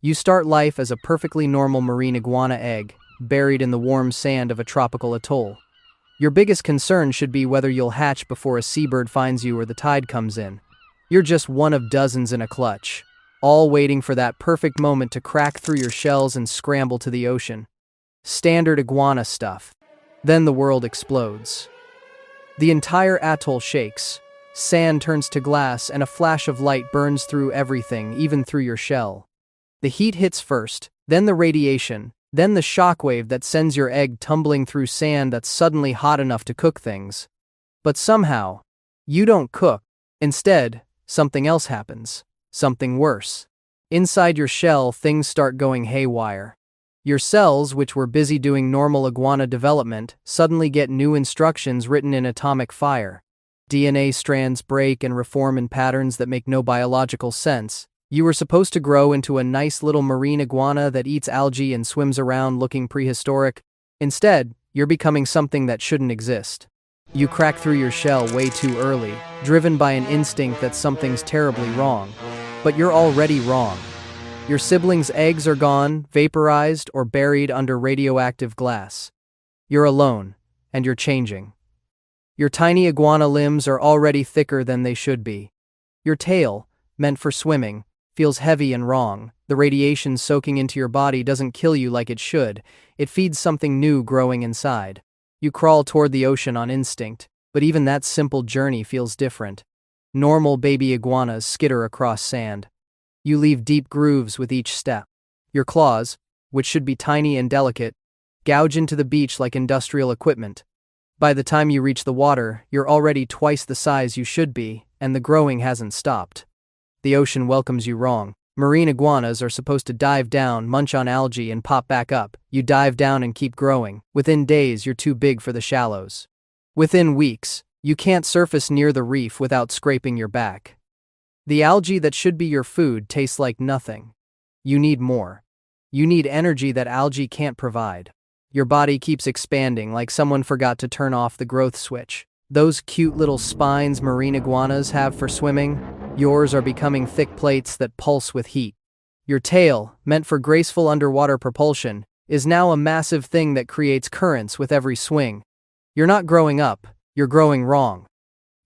You start life as a perfectly normal marine iguana egg, buried in the warm sand of a tropical atoll. Your biggest concern should be whether you'll hatch before a seabird finds you or the tide comes in. You're just one of dozens in a clutch, all waiting for that perfect moment to crack through your shells and scramble to the ocean. Standard iguana stuff. Then the world explodes. The entire atoll shakes. Sand turns to glass and a flash of light burns through everything, even through your shell. The heat hits first, then the radiation, then the shockwave that sends your egg tumbling through sand that's suddenly hot enough to cook things. But somehow, you don't cook. Instead, something else happens. Something worse. Inside your shell, things start going haywire. Your cells, which were busy doing normal iguana development, suddenly get new instructions written in atomic fire. DNA strands break and reform in patterns that make no biological sense. You were supposed to grow into a nice little marine iguana that eats algae and swims around looking prehistoric. Instead, you're becoming something that shouldn't exist. You crack through your shell way too early, driven by an instinct that something's terribly wrong. But you're already wrong. Your siblings' eggs are gone, vaporized, or buried under radioactive glass. You're alone, and you're changing. Your tiny iguana limbs are already thicker than they should be. Your tail, meant for swimming, feels heavy and wrong. The radiation soaking into your body doesn't kill you like it should. It feeds something new growing inside. You crawl toward the ocean on instinct, but even that simple journey feels different. Normal baby iguanas skitter across sand. You leave deep grooves with each step. Your claws, which should be tiny and delicate, gouge into the beach like industrial equipment. By the time you reach the water, you're already twice the size you should be, and the growing hasn't stopped. The ocean welcomes you wrong. Marine iguanas are supposed to dive down, munch on algae, and pop back up. You dive down and keep growing. Within days, you're too big for the shallows. Within weeks, you can't surface near the reef without scraping your back. The algae that should be your food tastes like nothing. You need more. You need energy that algae can't provide. Your body keeps expanding like someone forgot to turn off the growth switch. Those cute little spines marine iguanas have for swimming, yours are becoming thick plates that pulse with heat. Your tail, meant for graceful underwater propulsion, is now a massive thing that creates currents with every swing. You're not growing up, you're growing wrong.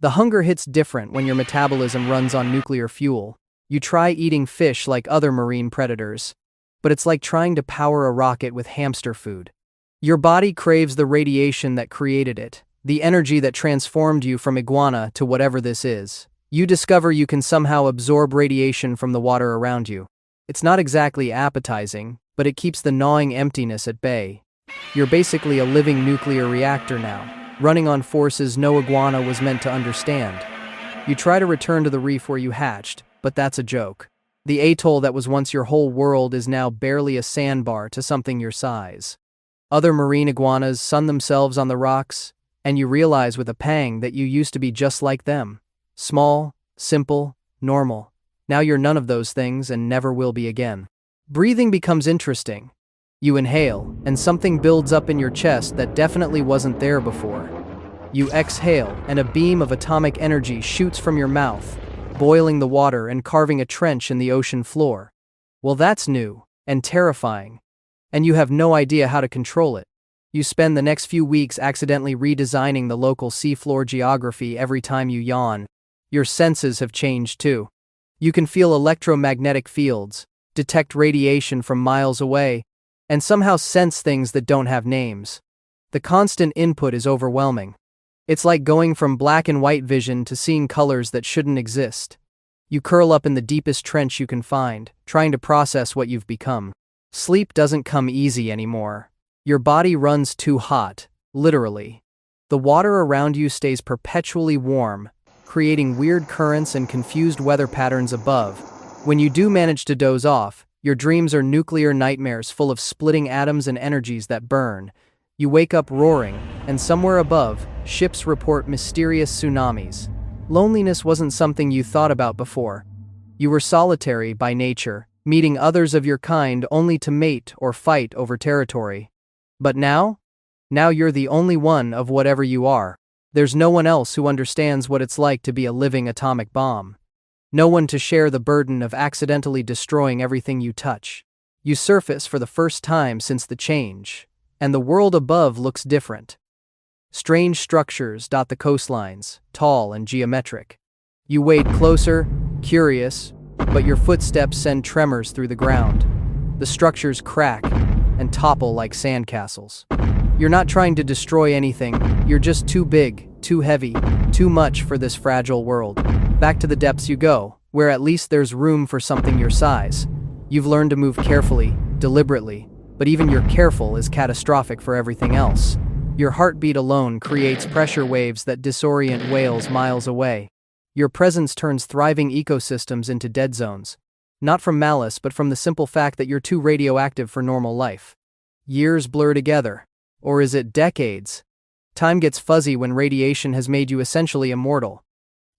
The hunger hits different when your metabolism runs on nuclear fuel. You try eating fish like other marine predators, but it's like trying to power a rocket with hamster food. Your body craves the radiation that created it, the energy that transformed you from iguana to whatever this is. You discover you can somehow absorb radiation from the water around you. It's not exactly appetizing, but it keeps the gnawing emptiness at bay. You're basically a living nuclear reactor now, running on forces no iguana was meant to understand. You try to return to the reef where you hatched, but that's a joke. The atoll that was once your whole world is now barely a sandbar to something your size. Other marine iguanas sun themselves on the rocks, and you realize with a pang that you used to be just like them. Small, simple, normal. Now you're none of those things and never will be again. Breathing becomes interesting. You inhale, and something builds up in your chest that definitely wasn't there before. You exhale, and a beam of atomic energy shoots from your mouth, boiling the water and carving a trench in the ocean floor. Well, that's new, and terrifying. And you have no idea how to control it. You spend the next few weeks accidentally redesigning the local seafloor geography every time you yawn. Your senses have changed too. You can feel electromagnetic fields, detect radiation from miles away, and somehow sense things that don't have names. The constant input is overwhelming. It's like going from black and white vision to seeing colors that shouldn't exist. You curl up in the deepest trench you can find, trying to process what you've become. Sleep doesn't come easy anymore. Your body runs too hot, literally. The water around you stays perpetually warm, creating weird currents and confused weather patterns above. When you do manage to doze off, your dreams are nuclear nightmares full of splitting atoms and energies that burn. You wake up roaring, and somewhere above, ships report mysterious tsunamis. Loneliness wasn't something you thought about before. You were solitary by nature, meeting others of your kind only to mate or fight over territory. But now you're the only one of whatever you are. There's no one else who understands what it's like to be a living atomic bomb. No one to share the burden of accidentally destroying everything you touch. You surface for the first time since the change, and the world above looks different. Strange structures dot the coastlines, tall and geometric. You wade closer, curious, but your footsteps send tremors through the ground. The structures crack and topple like sandcastles. You're not trying to destroy anything, you're just too big, too heavy, too much for this fragile world. Back to the depths you go, where at least there's room for something your size. You've learned to move carefully, deliberately, but even your careful is catastrophic for everything else. Your heartbeat alone creates pressure waves that disorient whales miles away. Your presence turns thriving ecosystems into dead zones. Not from malice, but from the simple fact that you're too radioactive for normal life. Years blur together. Or is it decades? Time gets fuzzy when radiation has made you essentially immortal.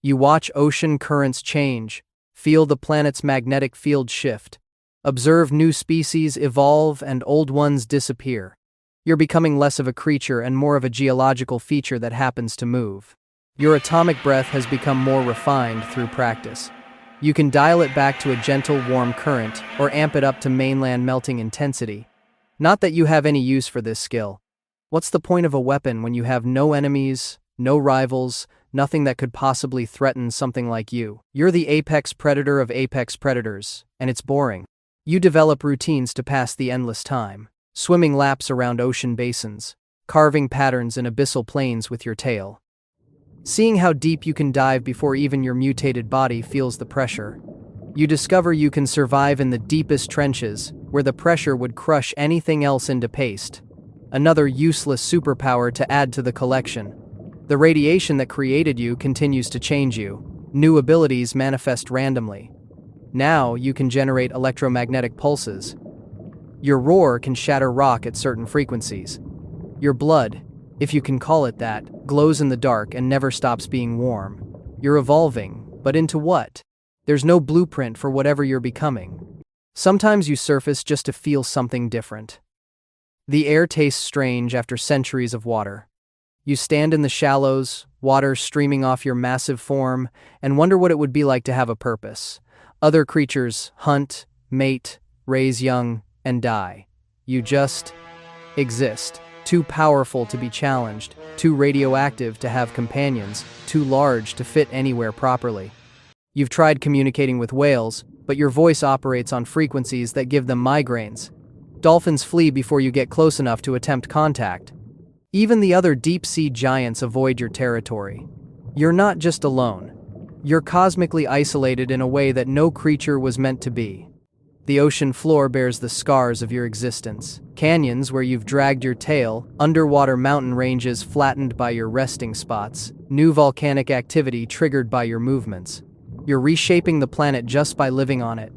You watch ocean currents change, feel the planet's magnetic field shift, observe new species evolve and old ones disappear. You're becoming less of a creature and more of a geological feature that happens to move. Your atomic breath has become more refined through practice. You can dial it back to a gentle, warm current or amp it up to mainland melting intensity. Not that you have any use for this skill. What's the point of a weapon when you have no enemies, no rivals, nothing that could possibly threaten something like you? You're the apex predator of apex predators, and it's boring. You develop routines to pass the endless time, swimming laps around ocean basins, carving patterns in abyssal plains with your tail. Seeing how deep you can dive before even your mutated body feels the pressure. You discover you can survive in the deepest trenches, where the pressure would crush anything else into paste. Another useless superpower to add to the collection. The radiation that created you continues to change you. New abilities manifest randomly. Now you can generate electromagnetic pulses. Your roar can shatter rock at certain frequencies. Your blood, if you can call it that, glows in the dark and never stops being warm. You're evolving, but into what? There's no blueprint for whatever you're becoming. Sometimes you surface just to feel something different. The air tastes strange after centuries of water. You stand in the shallows, water streaming off your massive form, and wonder what it would be like to have a purpose. Other creatures hunt, mate, raise young, and die. You just exist. Too powerful to be challenged, too radioactive to have companions, too large to fit anywhere properly. You've tried communicating with whales, but your voice operates on frequencies that give them migraines. Dolphins flee before you get close enough to attempt contact. Even the other deep-sea giants avoid your territory. You're not just alone. You're cosmically isolated in a way that no creature was meant to be. The ocean floor bears the scars of your existence. Canyons where you've dragged your tail, underwater mountain ranges flattened by your resting spots, new volcanic activity triggered by your movements. You're reshaping the planet just by living on it.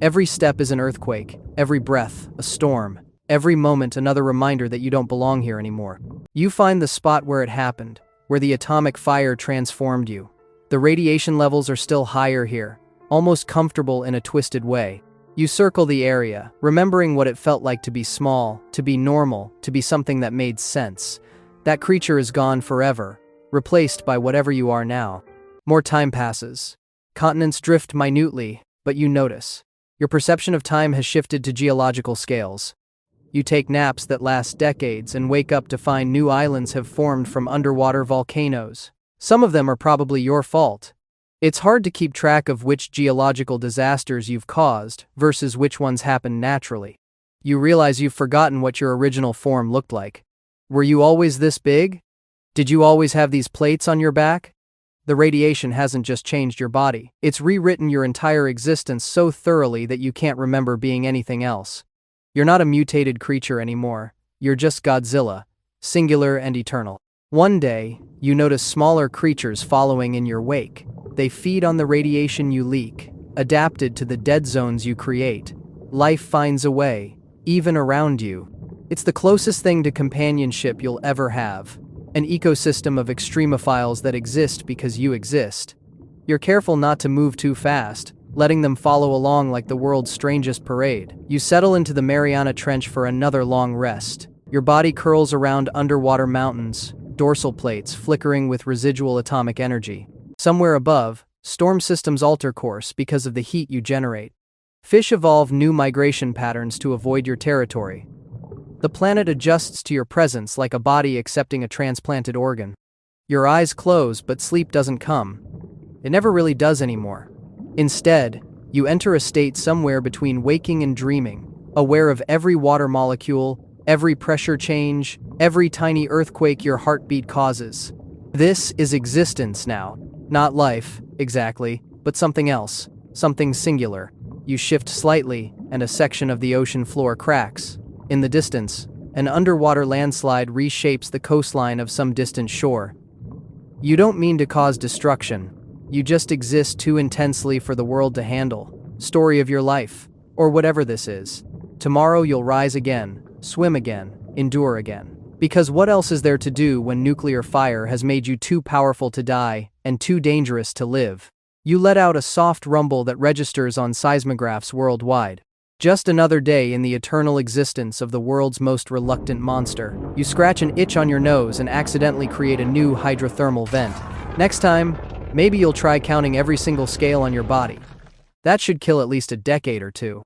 Every step is an earthquake, every breath, a storm, every moment another reminder that you don't belong here anymore. You find the spot where it happened, where the atomic fire transformed you. The radiation levels are still higher here, almost comfortable in a twisted way. You circle the area, remembering what it felt like to be small, to be normal, to be something that made sense. That creature is gone forever, replaced by whatever you are now. More time passes. Continents drift minutely, but you notice. Your perception of time has shifted to geological scales. You take naps that last decades and wake up to find new islands have formed from underwater volcanoes. Some of them are probably your fault. It's hard to keep track of which geological disasters you've caused versus which ones happened naturally. You realize you've forgotten what your original form looked like. Were you always this big? Did you always have these plates on your back? The radiation hasn't just changed your body. It's rewritten your entire existence so thoroughly that you can't remember being anything else. You're not a mutated creature anymore. You're just Godzilla, singular and eternal. One day, you notice smaller creatures following in your wake. They feed on the radiation you leak, adapted to the dead zones you create. Life finds a way, even around you. It's the closest thing to companionship you'll ever have. An ecosystem of extremophiles that exist because you exist. You're careful not to move too fast, letting them follow along like the world's strangest parade. You settle into the Mariana Trench for another long rest. Your body curls around underwater mountains, dorsal plates flickering with residual atomic energy. Somewhere above, Storm systems alter course because of the heat you generate. Fish evolve new migration patterns to avoid your territory. The planet adjusts to your presence like a body accepting a transplanted organ. Your eyes close, but sleep doesn't come. It never really does anymore. Instead, you enter a state somewhere between waking and dreaming, aware of every water molecule, every pressure change, every tiny earthquake your heartbeat causes. This is existence now. Not life, exactly, but something else, something singular. You shift slightly, and a section of the ocean floor cracks. In the distance, an underwater landslide reshapes the coastline of some distant shore. You don't mean to cause destruction. You just exist too intensely for the world to handle. Story of your life, or whatever this is. Tomorrow you'll rise again, swim again, endure again. Because what else is there to do when nuclear fire has made you too powerful to die and too dangerous to live? You let out a soft rumble that registers on seismographs worldwide. Just another day in the eternal existence of the world's most reluctant monster. You scratch an itch on your nose and accidentally create a new hydrothermal vent. Next time, maybe you'll try counting every single scale on your body. That should kill at least a decade or two.